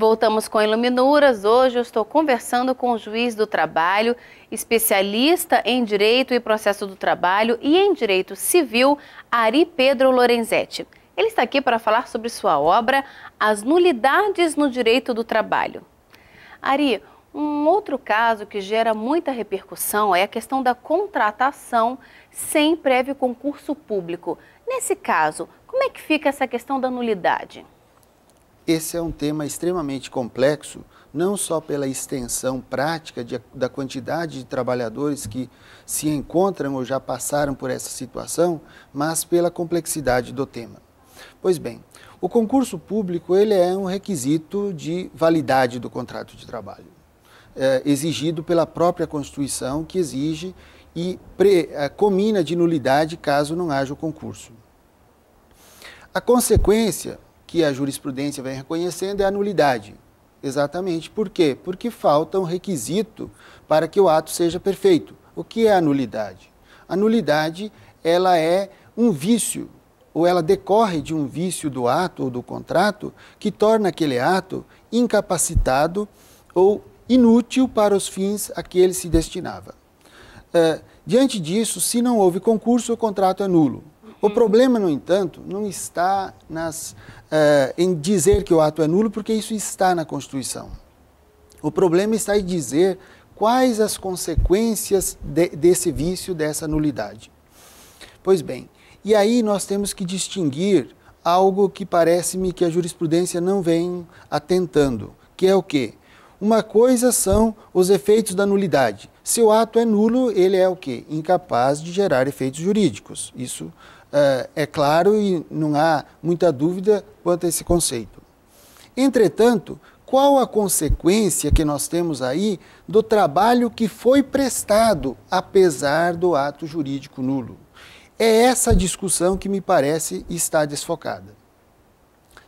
Voltamos com Iluminuras. Hoje eu estou conversando com o juiz do trabalho, especialista em Direito e Processo do Trabalho e em Direito Civil, Ari Pedro Lorenzetti. Ele está aqui para falar sobre sua obra, As Nulidades no Direito do Trabalho. Ari, um outro caso que gera muita repercussão é a questão da contratação sem prévio concurso público. Nesse caso, como é que fica essa questão da nulidade? Esse é um tema extremamente complexo, não só pela extensão prática da quantidade de trabalhadores que se encontram ou já passaram por essa situação, mas pela complexidade do tema. Pois bem, o concurso público ele é um requisito de validade do contrato de trabalho, exigido pela própria Constituição, que exige e comina de nulidade caso não haja o concurso. A consequência que a jurisprudência vem reconhecendo é a nulidade. Exatamente. Por quê? Porque falta um requisito para que o ato seja perfeito. O que é a nulidade? A nulidade, ela é um vício, ou ela decorre de um vício do ato ou do contrato que torna aquele ato incapacitado ou inútil para os fins a que ele se destinava. Diante disso, se não houve concurso, o contrato é nulo. O problema, no entanto, não está em dizer que o ato é nulo, porque isso está na Constituição. O problema está em dizer quais as consequências desse vício, dessa nulidade. Pois bem, e aí nós temos que distinguir algo que parece-me que a jurisprudência não vem atentando, que é o quê? Uma coisa são os efeitos da nulidade. Se o ato é nulo, ele é o quê? Incapaz de gerar efeitos jurídicos. Isso é claro e não há muita dúvida quanto a esse conceito. Entretanto, qual a consequência que nós temos aí do trabalho que foi prestado, apesar do ato jurídico nulo? É essa discussão que me parece estar desfocada.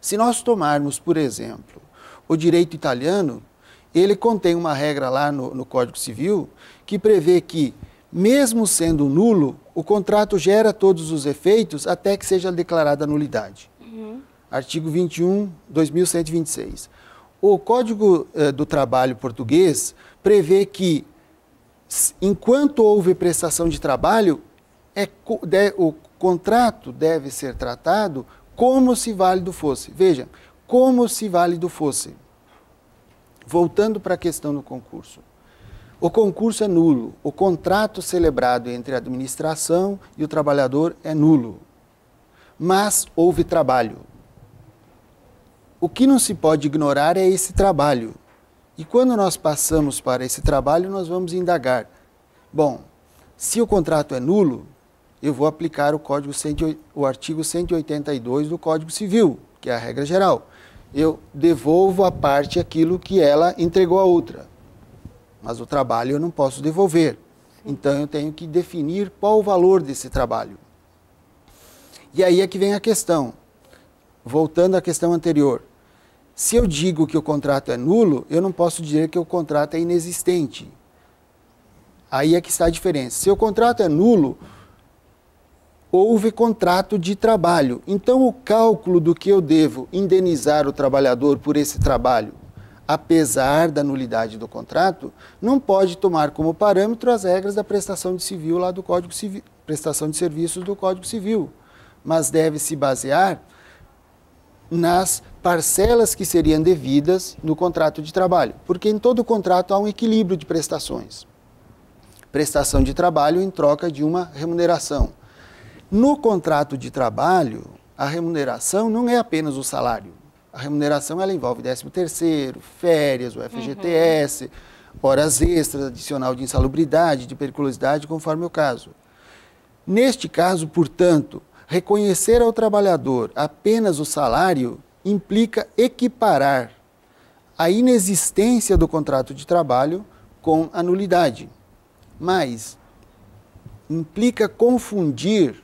Se nós tomarmos, por exemplo, o direito italiano, ele contém uma regra lá no Código Civil que prevê que, mesmo sendo nulo, o contrato gera todos os efeitos até que seja declarada a nulidade. Artigo 21, 2126. O Código do Trabalho português prevê que, enquanto houve prestação de trabalho, o contrato deve ser tratado como se válido fosse. Veja, como se válido fosse. Voltando para a questão do concurso. O concurso é nulo. O contrato celebrado entre a administração e o trabalhador é nulo. Mas houve trabalho. O que não se pode ignorar é esse trabalho. E quando nós passamos para esse trabalho, nós vamos indagar. Bom, se o contrato é nulo, eu vou aplicar o artigo 182 do Código Civil, que é a regra geral. Eu devolvo à parte aquilo que ela entregou à outra. Mas o trabalho eu não posso devolver. Então eu tenho que definir qual o valor desse trabalho. E aí é que vem a questão. Voltando à questão anterior. Se eu digo que o contrato é nulo, eu não posso dizer que o contrato é inexistente. Aí é que está a diferença. Se o contrato é nulo, houve contrato de trabalho. Então, o cálculo do que eu devo indenizar o trabalhador por esse trabalho, apesar da nulidade do contrato, não pode tomar como parâmetro as regras da prestação de civil lá do Código Civil, prestação de serviços do Código Civil, mas deve se basear nas parcelas que seriam devidas no contrato de trabalho, porque em todo contrato há um equilíbrio de prestações. Prestação de trabalho em troca de uma remuneração. No contrato de trabalho, a remuneração não é apenas o salário. A remuneração ela envolve 13º, férias, o FGTS, horas extras, adicional de insalubridade, de periculosidade, conforme o caso. Neste caso, portanto, reconhecer ao trabalhador apenas o salário implica equiparar a inexistência do contrato de trabalho com a nulidade, mas implica confundir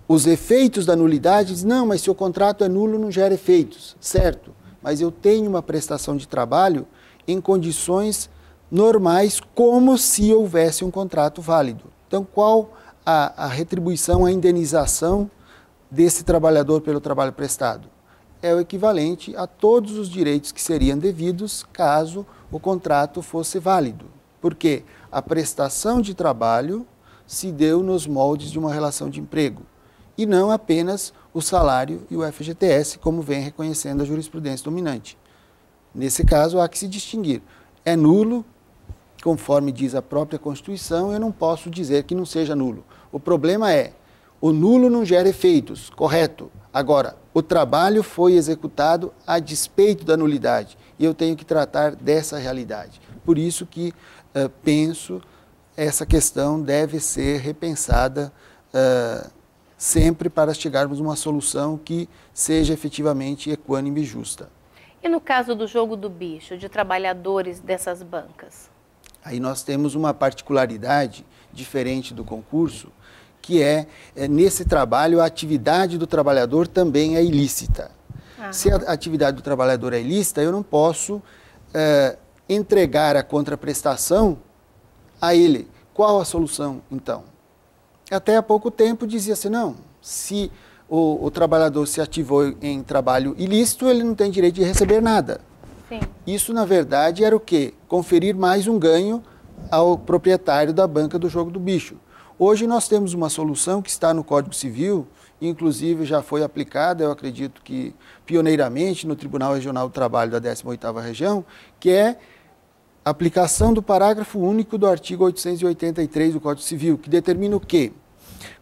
os efeitos da nulidade. Não, mas se o contrato é nulo, não gera efeitos, certo? Mas eu tenho uma prestação de trabalho em condições normais, como se houvesse um contrato válido. Então, qual a retribuição, a indenização desse trabalhador pelo trabalho prestado? é o equivalente a todos os direitos que seriam devidos caso o contrato fosse válido. Porque a prestação de trabalho se deu nos moldes de uma relação de emprego e não apenas o salário e o FGTS, como vem reconhecendo a jurisprudência dominante. Nesse caso, há que se distinguir. É nulo, conforme diz a própria Constituição, eu não posso dizer que não seja nulo. O problema é, o nulo não gera efeitos, correto. Agora, o trabalho foi executado a despeito da nulidade e eu tenho que tratar dessa realidade. Por isso que penso essa questão deve ser repensada sempre para chegarmos a uma solução que seja efetivamente equânime e justa. E no caso do jogo do bicho, de trabalhadores dessas bancas? Aí nós temos uma particularidade diferente do concurso, que nesse trabalho, a atividade do trabalhador também é ilícita. Aham. Se a atividade do trabalhador é ilícita, eu não posso entregar a contraprestação a ele. Qual a solução, então? Até há pouco tempo dizia-se, não, se o trabalhador se ativou em trabalho ilícito, ele não tem direito de receber nada. Sim. Isso, na verdade, era o quê? Conferir mais um ganho ao proprietário da banca do jogo do bicho. Hoje nós temos uma solução que está no Código Civil, inclusive já foi aplicada, eu acredito que pioneiramente no Tribunal Regional do Trabalho da 18ª Região, que é a aplicação do parágrafo único do artigo 883 do Código Civil, que determina o quê?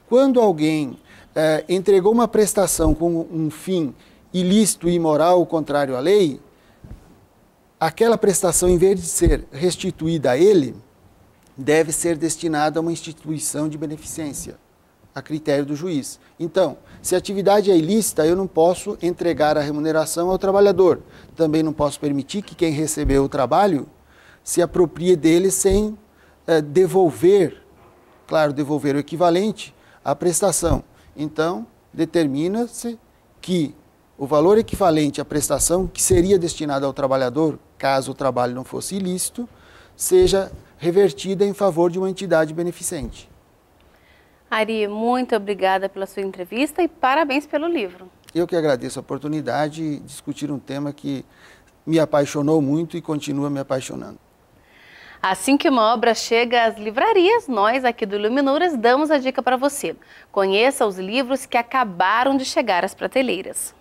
Quando alguém entregou uma prestação com um fim ilícito e imoral, contrário à lei, aquela prestação, em vez de ser restituída a ele, deve ser destinada a uma instituição de beneficência, a critério do juiz. Então, se a atividade é ilícita, eu não posso entregar a remuneração ao trabalhador. Também não posso permitir que quem recebeu o trabalho se aproprie dele sem devolver, claro, devolver o equivalente à prestação. Então, determina-se que o valor equivalente à prestação que seria destinada ao trabalhador, caso o trabalho não fosse ilícito, seja revertida em favor de uma entidade beneficente. Ari, muito obrigada pela sua entrevista e parabéns pelo livro. Eu que agradeço a oportunidade de discutir um tema que me apaixonou muito e continua me apaixonando. Assim que uma obra chega às livrarias, nós aqui do Iluminuras damos a dica para você. Conheça os livros que acabaram de chegar às prateleiras.